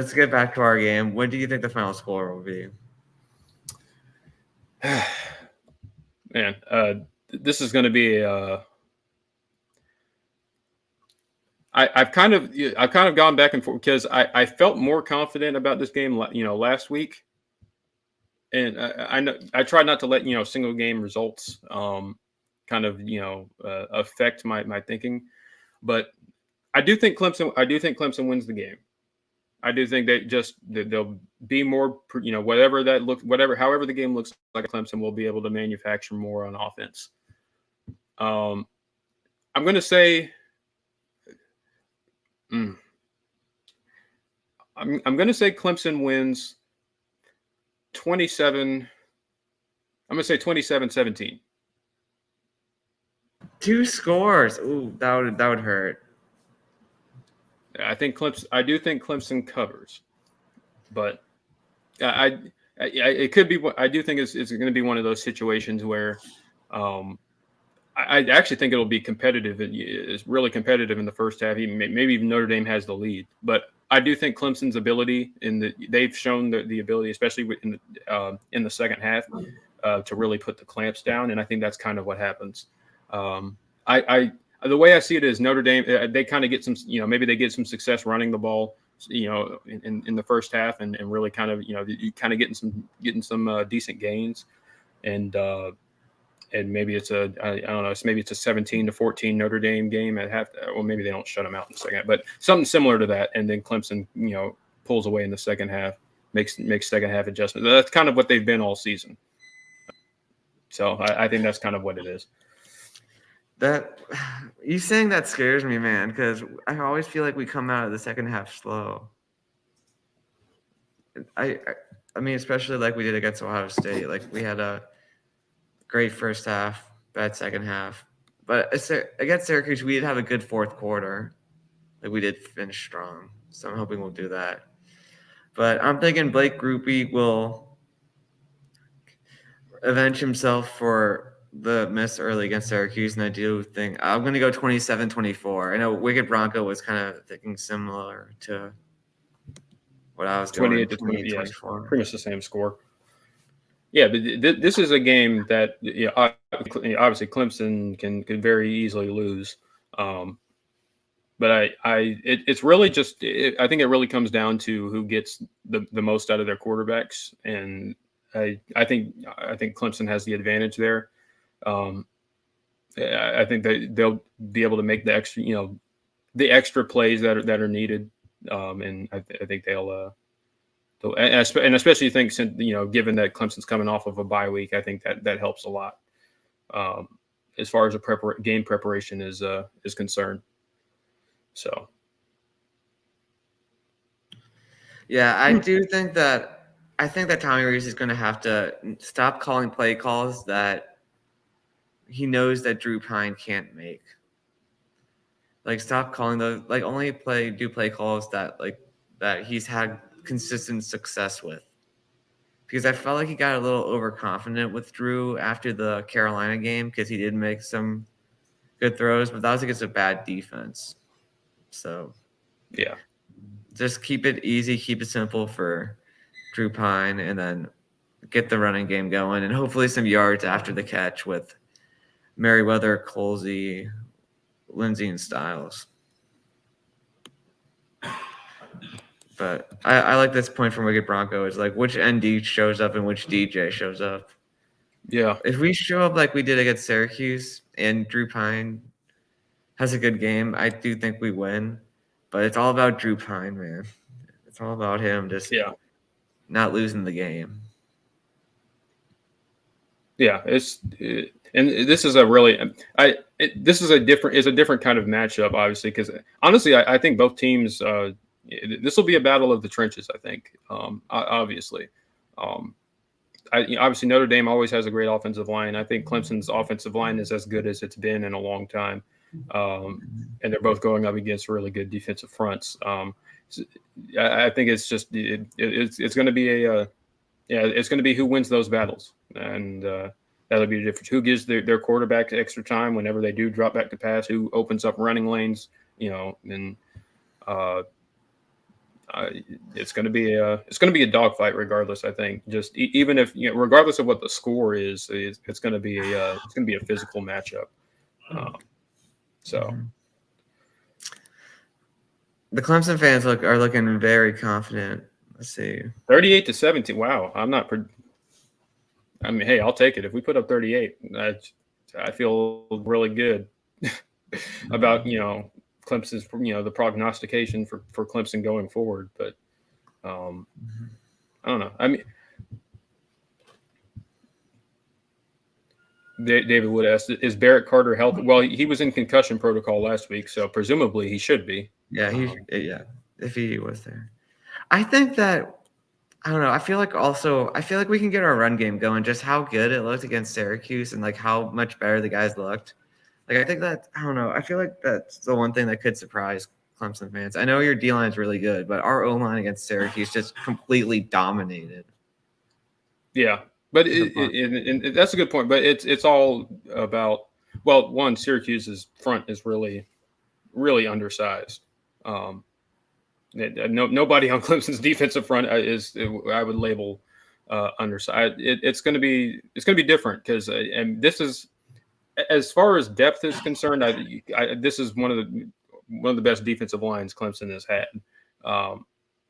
let's get back to our game. What do you think the final score will be? Man, this is going to be I've kind of gone back and forth because I felt more confident about this game, last week, and I know I tried not to let single game results kind of affect my thinking, but I do think Clemson wins the game. I do think that they'll be more, however the game looks like, Clemson will be able to manufacture more on offense. I'm going to say, I'm going to say Clemson wins 27. I'm going to say 27-17. 2 scores. Ooh, that would hurt. I do think Clemson covers, but it could be. I do think it's going to be one of those situations where I actually think it'll be competitive. It's really competitive in the first half. Maybe even Notre Dame has the lead, but I do think Clemson's ability they've shown the ability, especially in the second half, to really put the clamps down, and I think that's kind of what happens. The way I see it is Notre Dame, they kind of get some, maybe they get some success running the ball, in the first half, and really kind of, you kind of getting some decent gains, and maybe it's I don't know, maybe it's a 17-14 Notre Dame game at half, or maybe they don't shut them out in the second, but something similar to that, and then Clemson, pulls away in the second half, makes second half adjustments. That's kind of what they've been all season. So I think that's kind of what it is. That you saying that scares me, man, because I always feel like we come out of the second half slow. I mean, especially like we did against Ohio State. Like we had a great first half, bad second half. But against Syracuse, we did have a good fourth quarter. Like we did finish strong. So I'm hoping we'll do that. But I'm thinking Blake Grupe will avenge himself for the miss early against Syracuse, and I do think I'm going to go 27-24. I know Wicked Bronco was kind of thinking similar to what I was doing. 28-20, yeah, pretty much the same score. Yeah, but this is a game that obviously Clemson can very easily lose. But it's really just I think it really comes down to who gets the most out of their quarterbacks, and I think Clemson has the advantage there. I think they'll be able to make the extra plays that are needed, and I think they'll and especially think, given that Clemson's coming off of a bye week, I think that helps a lot as far as game preparation is concerned. So, yeah, I think that Tommy Rees is going to have to stop calling play calls that he knows that Drew Pine can't make. Like, stop calling those. Like, only do play calls that he's had consistent success with. Because I felt like he got a little overconfident with Drew after the Carolina game, because he did make some good throws, but that was against a bad defense. So, yeah, just keep it easy, keep it simple for Drew Pine, and then get the running game going, and hopefully some yards after the catch with Merriweather, Colsey, Lindsey, and Styles. But I like this point from Wicked Bronco is like which ND shows up and which DJ shows up. Yeah. If we show up like we did against Syracuse and Drew Pine has a good game, I do think we win. But it's all about Drew Pine, man. It's all about him just not losing the game. Yeah, and this is a really this is a different kind of matchup, obviously, because honestly, I think both teams. This will be a battle of the trenches. I think, obviously, obviously Notre Dame always has a great offensive line. I think Clemson's offensive line is as good as it's been in a long time, and they're both going up against really good defensive fronts. I think it's just it's going to be it's going to be who wins those battles, and that'll be the difference. Who gives their quarterback extra time whenever they do drop back to pass? Who opens up running lanes? And it's going to be a dogfight regardless. I think just even if regardless of what the score is, it's going to be a physical matchup. So Mm-hmm. The Clemson fans are looking very confident. Let's see. 38-17. Wow, I'm not. I mean, hey, I'll take it if we put up 38. I feel really good about Clemson's the prognostication for Clemson going forward. But I don't know. I mean, David Wood asked, "Is Barrett Carter healthy?" Well, he was in concussion protocol last week, so presumably he should be. Yeah, if he was there. I think that I don't know. I feel like we can get our run game going. Just how good it looked against Syracuse and like how much better the guys looked. Like I think that I don't know. I feel like that's the one thing that could surprise Clemson fans. I know your D line is really good, but our O line against Syracuse just completely dominated. Yeah, but that's a good point. But it's all about one, Syracuse's front is really undersized. Nobody on Clemson's defensive front I would label undersized. It's going to be different because and this is as far as depth is concerned. This is one of the best defensive lines Clemson has had.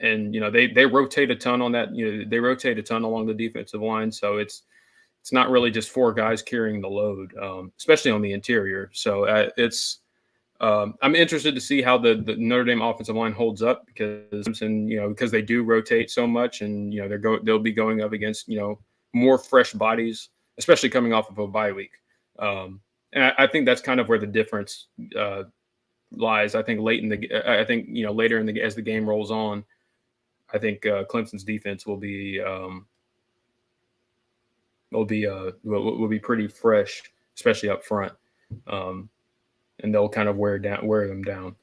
And they rotate a ton on that. They rotate a ton along the defensive line, so it's not really just four guys carrying the load, especially on the interior. So I'm interested to see how the Notre Dame offensive line holds up because Clemson, because they do rotate so much, and they'll be going up against more fresh bodies, especially coming off of a bye week. And I think that's kind of where the difference lies. I think later as the game rolls on, I think Clemson's defense will be pretty fresh, especially up front, and they'll kind of wear them down.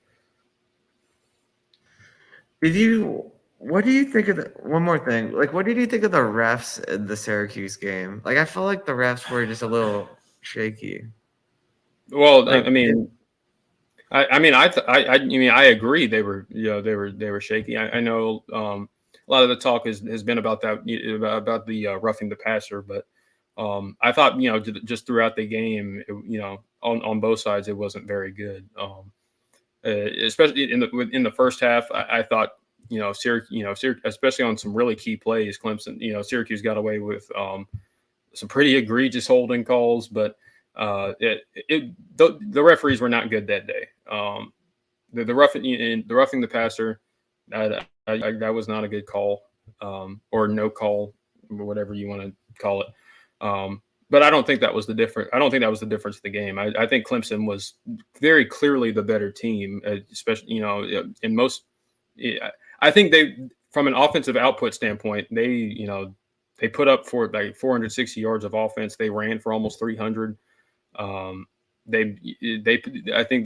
What do you think of one more thing? Like, what did you think of the refs in the Syracuse game? Like, I felt like the refs were just a little shaky. Well, Like, I mean, I agree. They were shaky. I know a lot of the talk has been about that about the roughing the passer, but I thought just throughout the game, on both sides, it wasn't very good. Especially in the first half, I thought Syracuse, especially on some really key plays, Clemson, Syracuse got away with some pretty egregious holding calls, but the referees were not good that day. The roughing the passer, that was not a good call, or no call, or whatever you want to call it. But I don't think that was the difference. I don't think that was the difference of the game. I think Clemson was very clearly the better team, especially in most. I think from an offensive output standpoint, they put up for like 460 yards of offense. They ran for almost 300. I think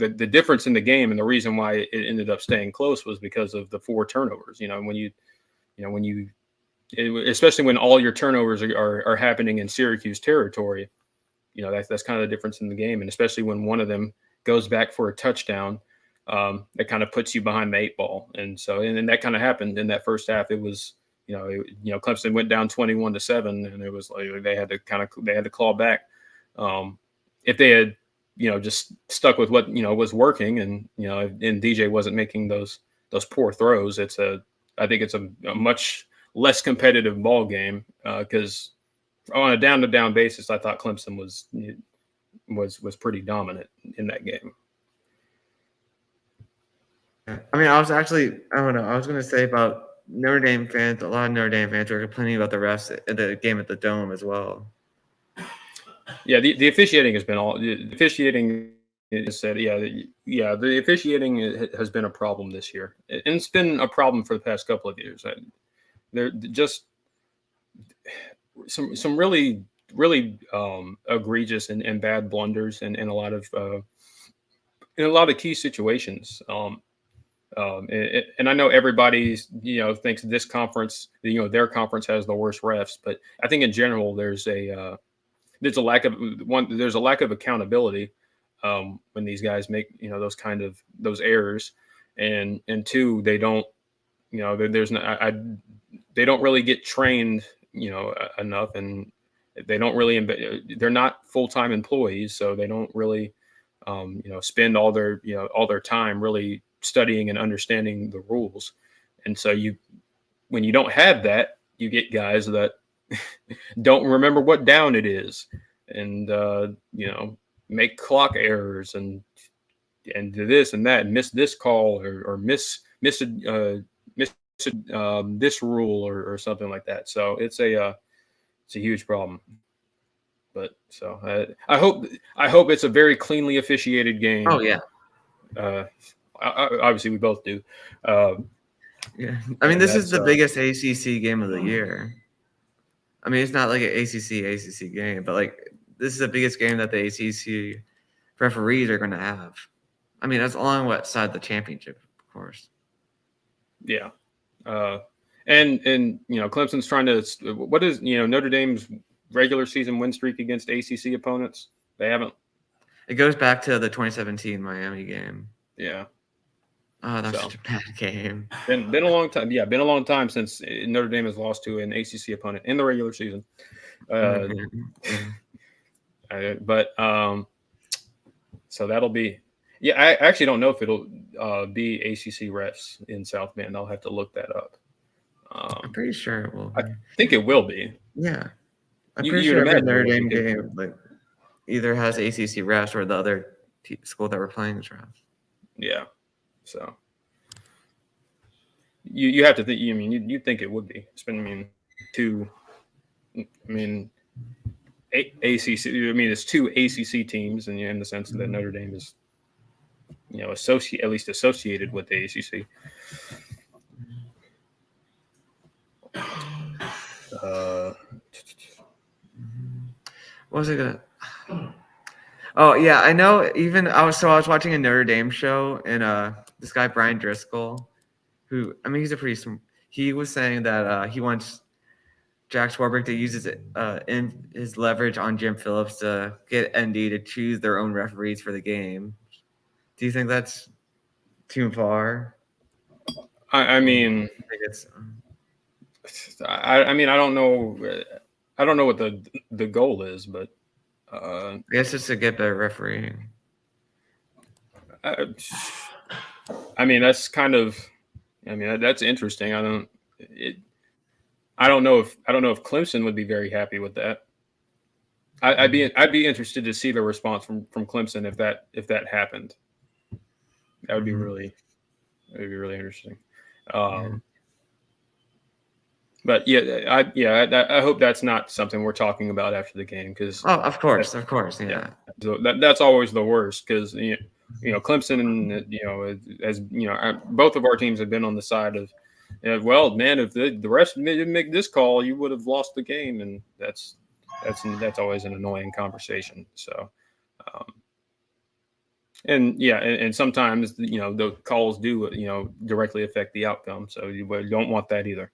that the difference in the game and the reason why it ended up staying close was because of the 4 turnovers. Especially when all your turnovers are happening in Syracuse territory, that's kind of the difference in the game. And especially when one of them goes back for a touchdown, that kind of puts you behind the 8 ball. And so, and that kind of happened in that first half. It was, Clemson went down 21-7, and it was like they had to claw back. If they had, just stuck with what was working, and and DJ wasn't making those poor throws, I think it's a much less competitive ball game, because on a down basis, I thought Clemson was pretty dominant in that game. I mean, I was going to say about Notre Dame fans. A lot of Notre Dame fans were complaining about the refs in the game at the Dome as well. Yeah, the officiating has been the officiating is said. Yeah, the officiating has been a problem this year, and it's been a problem for the past couple of years. They're just some really egregious and bad blunders in a lot of key situations. And I know everybody thinks this conference, their conference has the worst refs, but I think in general there's a lack of accountability when these guys make those errors, and two, they don't there's not. They don't really get trained, enough, and they don't really. They're not full-time employees, so they don't really, spend all their time really studying and understanding the rules. And so when you don't have that, you get guys that don't remember what down it is, and make clock errors and do this and that, and miss this call, or miss this rule, or something like that. So it's a huge problem. But so I hope it's a very cleanly officiated game. Oh yeah. Obviously we both do. Yeah, I mean, this is the biggest ACC game of the year. I mean, it's not like an ACC game, but like this is the biggest game that the ACC referees are going to have. I mean, that's along what side the championship, of course. Yeah, and Clemson's trying to. What is Notre Dame's regular season win streak against ACC opponents? They haven't. It goes back to the 2017 Miami game. Yeah. Oh, that's such a bad game. Been a long time. Yeah, been a long time since Notre Dame has lost to an ACC opponent in the regular season. So that'll be. Yeah, I actually don't know if it'll be ACC refs in South Bend. I'll have to look that up. I'm pretty sure it will be. I think it will be. Yeah. I'm pretty sure every Notre Dame game like either has ACC refs or the other school that we're playing is refs. Yeah. So you have to think. You think it would be. It's been ACC. It's two ACC teams, and in the sense that Notre Dame is, at least associated with the ACC. What was it gonna? Oh yeah, I know. Even I was watching a Notre Dame show, and this guy Brian Driscoll, who he's a pretty. He was saying that he wants Jack Swarbrick to use his leverage on Jim Phillips to get ND to choose their own referees for the game. Do you think that's too far? I mean, I think it's. I don't know. I don't know what the goal is, but I guess it's to get better refereeing. That's kind of. That's interesting. I don't know if Clemson would be very happy with that. I'd be interested to see the response from Clemson if that happened. That would be really interesting. But I hope that's not something we're talking about after the game, because of course, yeah. So that's always the worst, because Clemson, as both of our teams have been on the side of, well, man, if the rest didn't make this call, you would have lost the game, and that's always an annoying conversation. So, and sometimes the calls do directly affect the outcome, so you don't want that either.